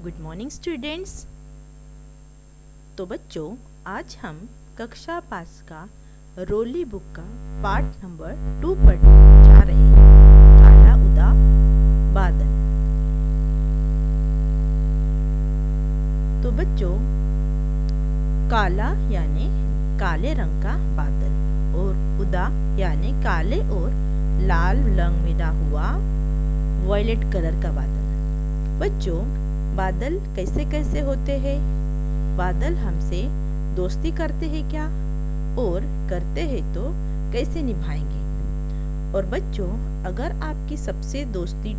Good morning students. तो बच्चों, आज हम कक्षा 5 का रोली बुक का पार्ट नंबर 2 पढ़ने जा रहे हैं। काला उदा बादल। तो बच्चों, काला यानी काले रंग का बादल और उदा यानी काले और लाल रंग मिला हुआ वायलेट कलर का बादल। बच्चों, बादल कैसे कैसे होते हैं? बादल हमसे दोस्ती करते हैं क्या? और करते हैं तो कैसे निभाएंगे? और बच्चों, अगर आपकी सबसे दोस्ती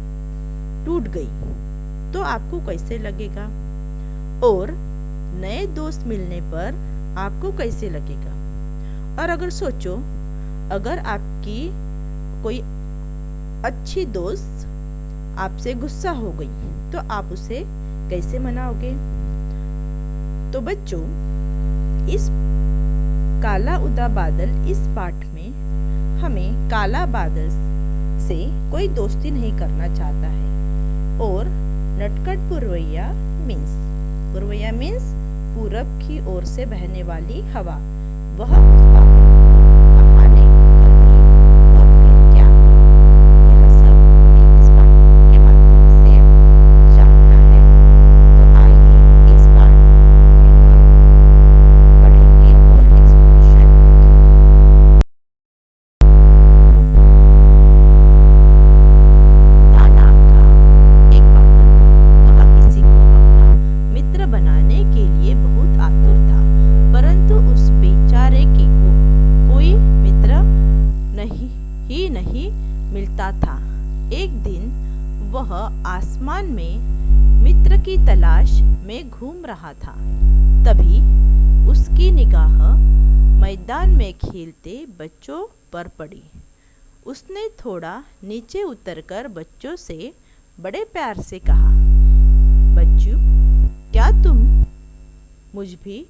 टूट गई तो आपको कैसे लगेगा? और नए दोस्त मिलने पर आपको कैसे लगेगा? और अगर सोचो, अगर आपकी कोई अच्छी दोस्त आपसे गुस्सा हो गई तो आप उसे कैसे मनाओगे? तो बच्चों, इस काला उदा बादल इस पाठ में हमें काला बादल से कोई दोस्ती नहीं करना चाहता है। और नटखट पुरवैया मीन्स पूरब की ओर से बहने वाली हवा, वह उस बादल को बहाने कर रही है। और फिर क्या? यह सब हमें इस पाठ के माध्यम से जानना है। तो आइए इस पाठ में हम पढ़ेंगे और एक्सप्लेनेशन लिखेंगे। उदा नाम का एक बादल था। वह किसी को अपना मित्र बनाने के लिए बहुत आतुर था, परंतु उस बेचारे के को कोई मित्र नहीं मिलता था। एक दिन वह आसमान में मित्र की तलाश में घूम रहा था। तभी उसकी निगाह मैदान में खेलते बच्चों पर पड़ी। उसने थोड़ा नीचे उतरकर बच्चों से बड़े प्यार से कहा, बच्चों, क्या तुम मुझ भी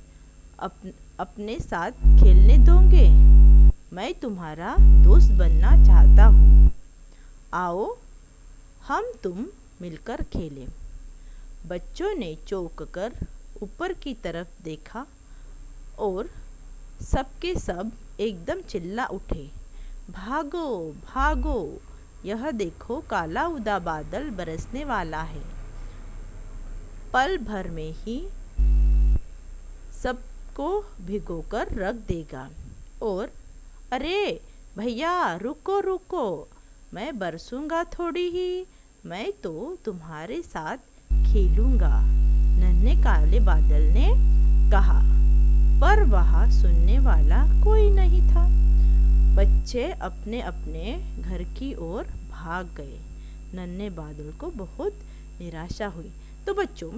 अपने साथ खेलने दोगे? मैं तुम्हारा दोस्त बनना चाहता हूँ। आओ हम तुम मिलकर खेलें। बच्चों ने चौंक कर ऊपर की तरफ देखा और सबके सब एकदम चिल्ला उठे, भागो भागो, यह देखो काला उदा बादल बरसने वाला है। पल भर में ही सबको भिगोकर रख देगा। और अरे भैया, रुको रुको, मैं बरसूंगा थोड़ी ही, मैं तो तुम्हारे साथ खेलूंगा, नन्हे काले बादल ने कहा। पर वहाँ सुनने वाला कोई नहीं था। बच्चे अपने अपने घर की ओर भाग गए। नन्हे बादल को बहुत निराशा हुई। तो बच्चों,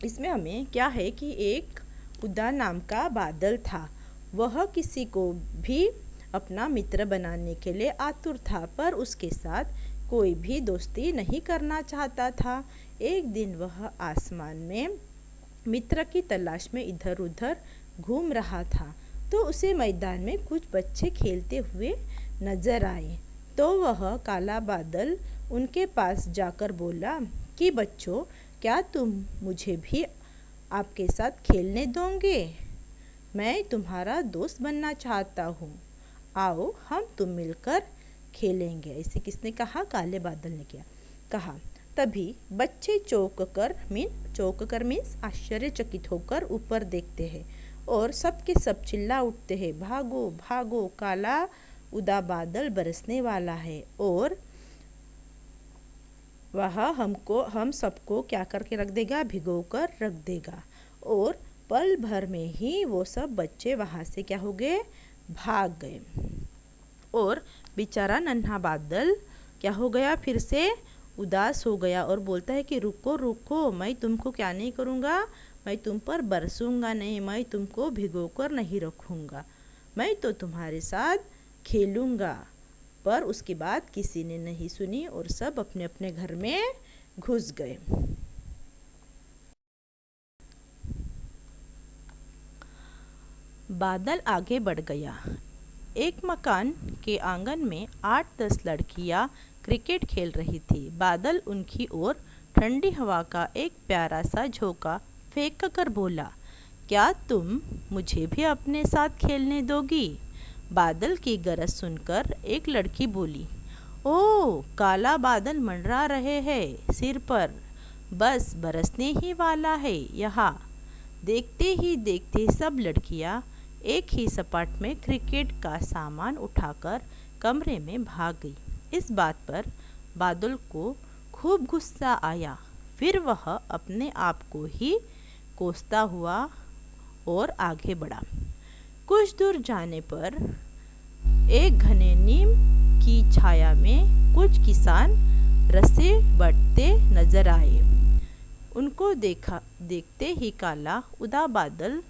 इसमें हमें क्या है कि एक उदा नाम का बादल था। वह किसी को भी अपना मित्र बनाने के लिए आतुर था, पर उसके साथ कोई भी दोस्ती नहीं करना चाहता था। एक दिन वह आसमान में मित्र की तलाश में इधर उधर घूम रहा था, तो उसे मैदान में कुछ बच्चे खेलते हुए नजर आए। तो वह काला बादल उनके पास जाकर बोला कि बच्चों, क्या तुम मुझे भी आपके साथ खेलने दोगे? मैं तुम्हारा दोस्त बनना चाहता हूँ। आओ हम तुम मिलकर खेलेंगे। ऐसे किसने कहा? काले बादल ने कहा। तभी बच्चे चौंक कर मीन्स आश्चर्यचकित होकर ऊपर देखते हैं और सबके सब चिल्ला उठते हैं, भागो भागो, काला उदा बादल बरसने वाला है और वह हम सबको क्या करके रख देगा? भिगो कर रख देगा। और पल भर में ही वो सब बच्चे वहाँ से क्या हो गए? भाग गए। और बेचारा नन्हा बादल क्या हो गया? फिर से उदास हो गया और बोलता है कि रुको रुको, मैं तुमको क्या नहीं करूँगा? मैं तुम पर बरसूंगा नहीं, मैं तुमको भिगो कर नहीं रखूँगा, मैं तो तुम्हारे साथ खेलूँगा। पर उसकी बात किसी ने नहीं सुनी और सब अपने अपने घर में घुस गए। बादल आगे बढ़ गया। एक मकान के आंगन में 8-10 लड़कियां क्रिकेट खेल रही थी। बादल उनकी ओर ठंडी हवा का एक प्यारा सा झोंका फेंक कर बोला, क्या तुम मुझे भी अपने साथ खेलने दोगी? बादल की गरज सुनकर एक लड़की बोली, ओह, काला बादल मंडरा रहे हैं सिर पर, बस बरसने ही वाला है यहाँ। देखते ही देखते सब लड़कियाँ एक ही सपाट में क्रिकेट का सामान उठाकर कमरे में भाग गई। इस बात पर बादल को खूब गुस्सा आया। फिर वह अपने आप को ही कोसता हुआ और आगे बढ़ा। कुछ दूर जाने पर एक घने नीम की छाया में कुछ किसान रस्से बटते नजर आए। उनको देखते ही काला उदा बादल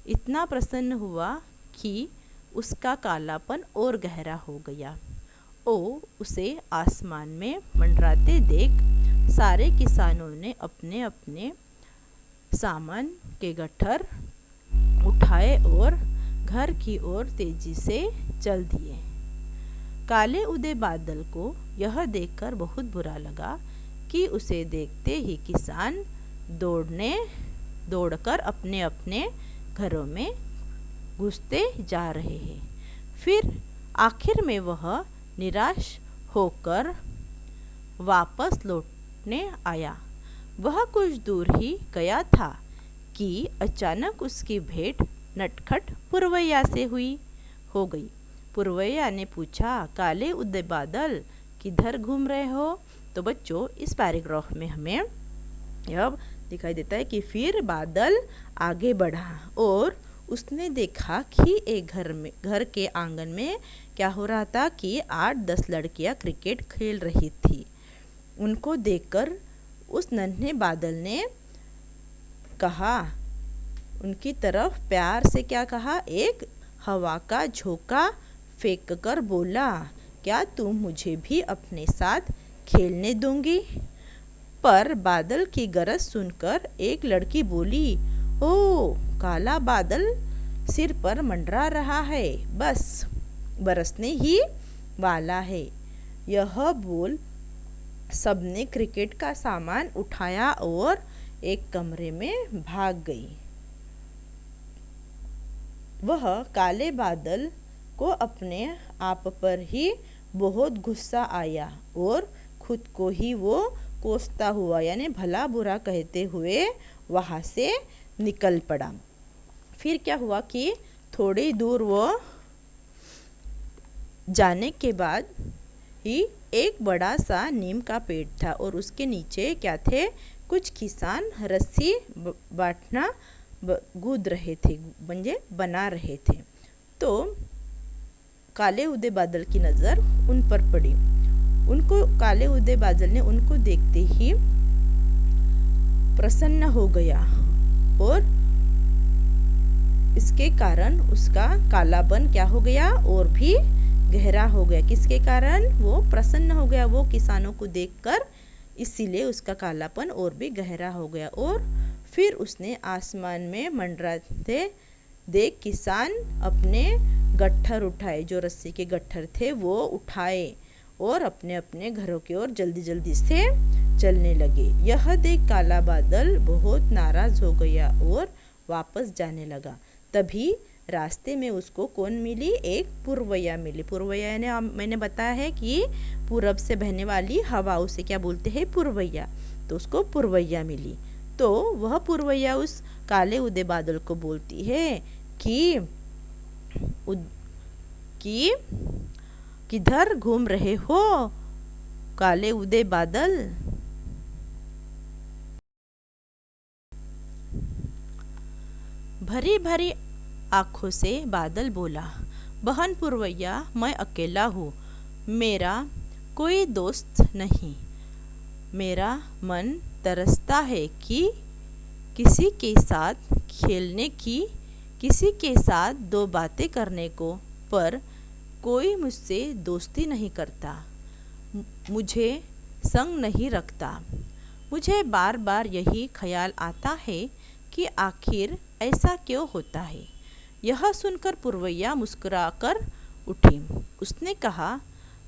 इतना प्रसन्न हुआ कि उसका कालापन और गहरा हो गया। उसे आसमान में मंडराते देख सारे किसानों ने अपने अपने सामान के गट्ठर उठाए और घर की ओर तेजी से चल दिए। काले उदय बादल को यह देखकर बहुत बुरा लगा कि उसे देखते ही किसान दौड़कर अपने अपने घरों में घुसते जा रहे हैं। फिर आखिर में वह निराश होकर वापस लौटने आया। वह कुछ दूर ही गया था कि अचानक उसकी भेंट नटखट पुरवैया से हो गई। पुरवैया ने पूछा, काले उदय बादल किधर घूम रहे हो? तो बच्चों, इस पैराग्राफ में हमें यह दिखाई देता है कि फिर बादल आगे बढ़ा और उसने देखा कि एक घर के आंगन में क्या हो रहा था कि 8-10 लड़कियां क्रिकेट खेल रही थी। उनको देखकर उस नन्हे बादल ने कहा, उनकी तरफ प्यार से क्या कहा, एक हवा का झोंका फेंक कर बोला, क्या तुम मुझे भी अपने साथ खेलने दोगी? पर बादल की गरज सुनकर एक लड़की बोली, ओह, काला बादल सिर पर मंडरा रहा है, बस बरसने ही वाला है। यह बोल सबने क्रिकेट का सामान उठाया और एक कमरे में भाग गई। वह काले बादल को अपने आप पर ही बहुत गुस्सा आया और खुद को ही वो कोसता हुआ यानी भला बुरा कहते हुए वहाँ से निकल पड़ा। फिर क्या हुआ कि थोड़ी दूर वो जाने के बाद ही एक बड़ा सा नीम का पेड़ था और उसके नीचे क्या थे, कुछ किसान रस्सी बांटना गूंद रहे थे, बना रहे थे। तो काले उदय बादल की नज़र उन पर पड़ी। काले उदय बादल ने उनको देखते ही प्रसन्न हो गया और इसके कारण उसका कालापन क्या हो गया, और भी गहरा हो गया। किसके कारण? वो प्रसन्न हो गया वो किसानों को देखकर, इसीलिए उसका कालापन और भी गहरा हो गया। और फिर उसने आसमान में मंडराते देख किसान अपने गट्ठर उठाए, जो रस्सी के गट्ठर थे वो उठाए और अपने अपने घरों की ओर जल्दी जल्दी से चलने लगे। यह देख काला बादल बहुत नाराज हो गया और वापस जाने लगा। तभी रास्ते में उसको कौन मिली? एक पुरवैया मिली। पुरवैया ने मैंने बताया है कि पूरब से बहने वाली हवा, उसे क्या बोलते हैं? पुरवैया। तो उसको पुरवैया मिली। तो वह पुरवैया उस काले उदय बादल को बोलती है कि किधर घूम रहे हो काले उदय बादल? भरी भरी आंखों से बादल बोला, बहन पुरवैया, मैं अकेला हूँ, मेरा कोई दोस्त नहीं। मेरा मन तरसता है कि किसी के साथ खेलने की, किसी के साथ दो बातें करने को, पर कोई मुझसे दोस्ती नहीं करता, मुझे संग नहीं रखता। मुझे बार बार यही ख्याल आता है कि आखिर ऐसा क्यों होता है। यह सुनकर पुरवैया मुस्कुराकर उठी। उसने कहा,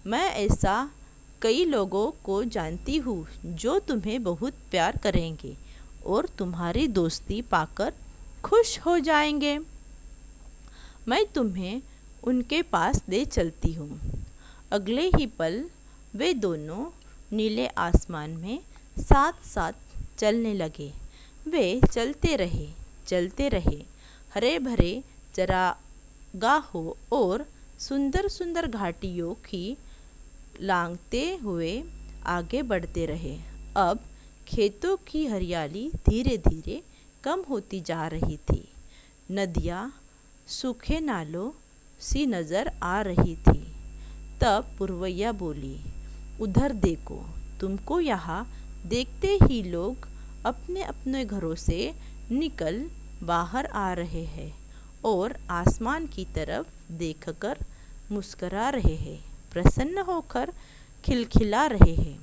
मैं ऐसा कई लोगों को जानती हूँ जो तुम्हें बहुत प्यार करेंगे और तुम्हारी दोस्ती पाकर खुश हो जाएंगे। मैं तुम्हें उनके पास ले चलती हूँ। अगले ही पल वे दोनों नीले आसमान में साथ साथ चलने लगे। वे चलते रहे, हरे भरे चरागाहों और सुंदर सुंदर घाटियों की लांघते हुए आगे बढ़ते रहे। अब खेतों की हरियाली धीरे धीरे कम होती जा रही थी। नदियाँ सूखे नालों सी नज़र आ रही थी। तब पुरवैया बोली, उधर देखो, तुमको यहाँ देखते ही लोग अपने अपने घरों से निकल बाहर आ रहे हैं और आसमान की तरफ देखकर मुस्करा रहे हैं, प्रसन्न होकर खिलखिला रहे हैं।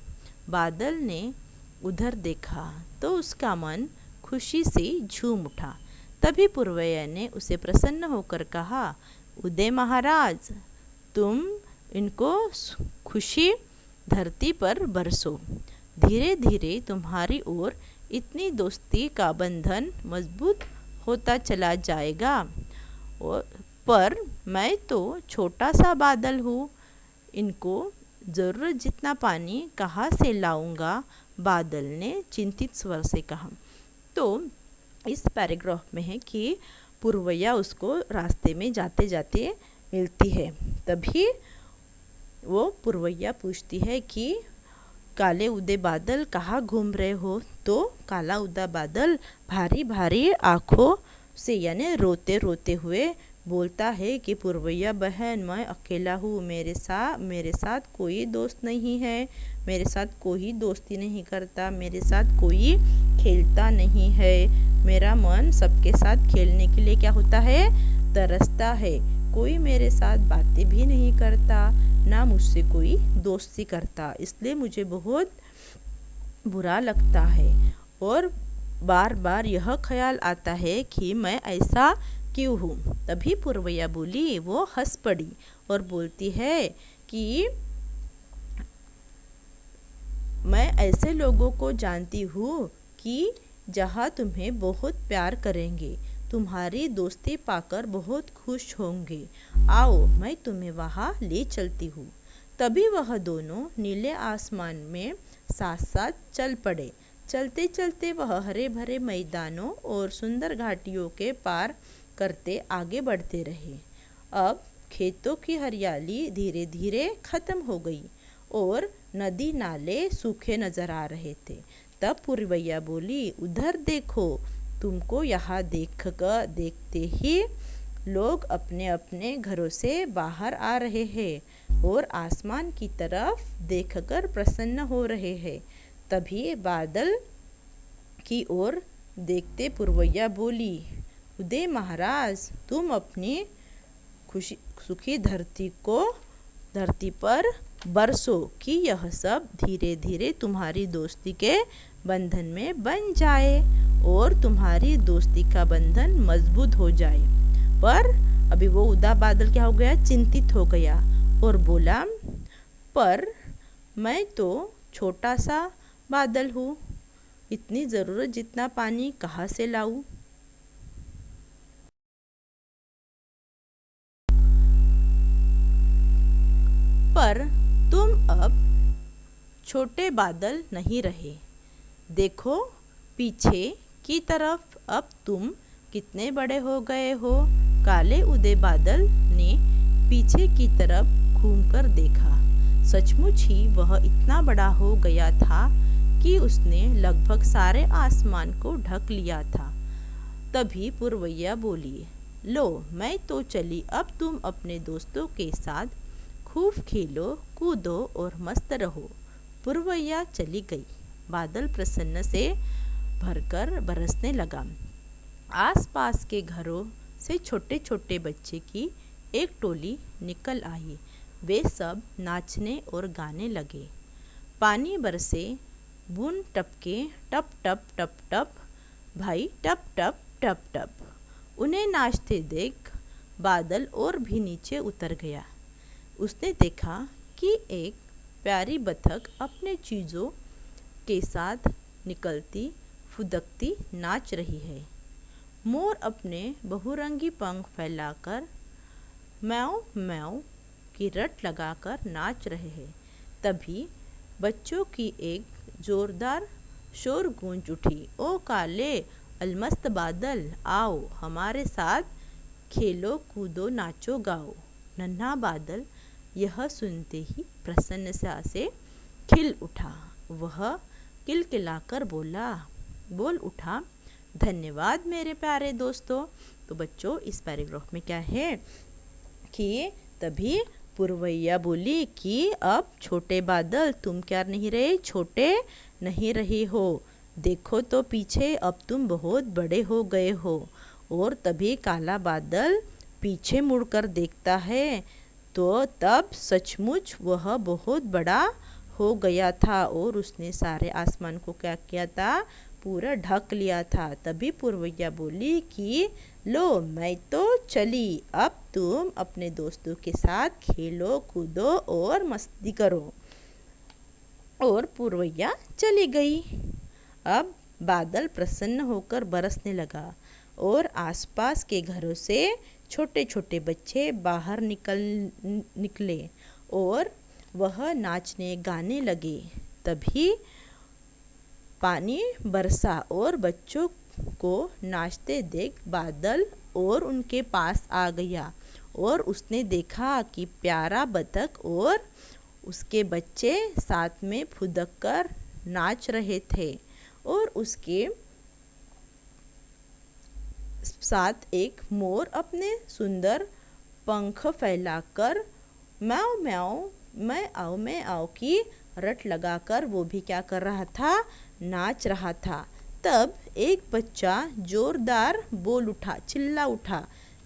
बादल ने उधर देखा तो उसका मन खुशी से झूम उठा। तभी पुरवैया ने उसे प्रसन्न होकर कहा, उदय महाराज, तुम इनको खुशी धरती पर बरसो। धीरे धीरे तुम्हारी ओर इतनी दोस्ती का बंधन मजबूत होता चला जाएगा। पर मैं तो छोटा सा बादल हूँ, इनको ज़रूरत जितना पानी कहाँ से लाऊंगा? बादल ने चिंतित स्वर से कहा। तो इस पैराग्राफ में है कि पुरवैया उसको रास्ते में जाते जाते मिलती है। तभी वो पुरवैया पूछती है कि काले उदय बादल कहाँ घूम रहे हो? तो काला उदा बादल भारी भारी आँखों से यानी रोते रोते हुए बोलता है कि पुरवैया बहन, मैं अकेला हूँ, मेरे साथ कोई दोस्त नहीं है, मेरे साथ कोई दोस्ती नहीं करता, मेरे साथ कोई खेलता नहीं है। मेरा मन सबके साथ खेलने के लिए क्या होता है? तरसता है। कोई मेरे साथ बातें भी नहीं करता, ना मुझसे कोई दोस्ती करता, इसलिए मुझे बहुत बुरा लगता है और बार बार यह ख्याल आता है कि मैं ऐसा क्यों हूँ। तभी पुरवैया बोली, वो हंस पड़ी और बोलती है कि मैं ऐसे लोगों को जानती हूँ कि जहाँ तुम्हें बहुत प्यार करेंगे, तुम्हारी दोस्ती पाकर बहुत खुश होंगे। आओ, मैं तुम्हें वहाँ ले चलती हूँ। तभी वह दोनों नीले आसमान में साथ साथ चल पड़े। चलते चलते वह हरे भरे मैदानों और सुंदर घाटियों के पार करते आगे बढ़ते रहे। अब खेतों की हरियाली धीरे धीरे खत्म हो गई और नदी नाले सूखे नजर आ रहे थे। तब पुरवैया बोली, उधर देखो, तुमको यहाँ देखते ही लोग अपने अपने घरों से बाहर आ रहे हैं और आसमान की तरफ देखकर प्रसन्न हो रहे हैं। तभी बादल की ओर देखते पुरवैया बोली, उदय महाराज, तुम अपनी सुखी धरती पर बरसो कि यह सब धीरे धीरे तुम्हारी दोस्ती के बंधन में बन जाए और तुम्हारी दोस्ती का बंधन मजबूत हो जाए। पर अभी वो उदा बादल क्या हो गया? चिंतित हो गया और बोला, पर मैं तो छोटा सा बादल हूँ, इतनी ज़रूरत जितना पानी कहाँ से लाऊं? पर तुम अब छोटे बादल नहीं रहे। देखो पीछे की तरफ, अब तुम कितने बड़े हो गए हो। काले उदय बादल ने पीछे की तरफ घूमकर देखा। सचमुच ही वह इतना बड़ा हो गया था कि उसने लगभग सारे आसमान को ढक लिया था। तभी पुरवैया बोली, लो, मैं तो चली, अब तुम अपने दोस्तों के साथ खूब खेलो कूदो और मस्त रहो। पुरवैया चली गई। बादल प्रसन्न से भरकर बरसने लगा। आसपास के घरों से छोटे छोटे बच्चे की एक टोली निकल आई। वे सब नाचने और गाने लगे। पानी बरसे, बूंद टपके, टप टप टप टप, भाई टप टप टप टप। उन्हें नाचते देख बादल और भी नीचे उतर गया। उसने देखा कि एक प्यारी बतख अपने चीज़ों के साथ निकलती फुदकती नाच रही है। मोर अपने बहुरंगी पंख फैलाकर म्याऊं म्याऊं की रट लगाकर नाच रहे हैं। तभी बच्चों की एक जोरदार शोर गूंज उठी। ओ काले अलमस्त बादल, आओ हमारे साथ खेलो कूदो नाचो गाओ। नन्हा बादल यह सुनते ही प्रसन्नता से खिल उठा। वह किलकिलाकर बोल उठा, धन्यवाद मेरे प्यारे दोस्तों। तो बच्चों, इस पैराग्राफ में क्या है कि तभी पुरवैया बोली कि अब छोटे बादल तुम क्या नहीं रहे, छोटे नहीं रहे हो, देखो तो पीछे अब तुम बहुत बड़े हो गए हो। और तभी काला बादल पीछे मुड़कर देखता है तो तब सचमुच वह बहुत बड़ा हो गया था और उसने सारे आसमान को क्या किया था, पूरा ढक लिया था। तभी पुरवैया बोली कि लो मैं तो चली, अब तुम अपने दोस्तों के साथ खेलो कूदो और मस्ती करो। और पुरवैया चली गई। अब बादल प्रसन्न होकर बरसने लगा और आसपास के घरों से छोटे छोटे बच्चे बाहर निकले और वह नाचने गाने लगे। तभी पानी बरसा और बच्चों को नाचते देख बादल और उनके पास आ गया और उसने देखा कि प्यारा बतख और उसके बच्चे साथ में फुदक कर नाच रहे थे और उसके साथ एक मोर अपने सुंदर पंख फैलाकर म्याऊं म्याऊं मैं आओ की रट लगाकर वो भी क्या कर रहा था, नाच रहा था। तब एक बच्चा जोरदार बोल उठा, चिल्ला उठा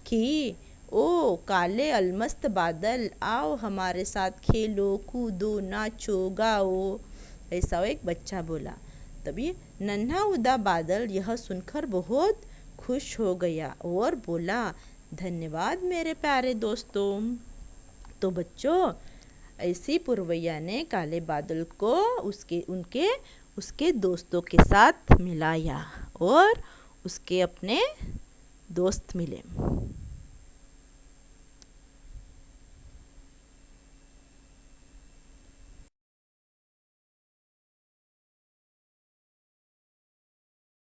कि ओ काले अलमस्त बादल, आओ हमारे साथ खेलो कूदो नाचो गाओ। ऐसा एक बच्चा बोला। तभी नन्हा उदा बादल यह सुनकर बहुत खुश हो गया और बोला, धन्यवाद मेरे प्यारे दोस्तों। तो बच्चों, ऐसी पुरवैया ने काले बादल को उसके दोस्तों के साथ मिलाया और उसके अपने दोस्त मिले।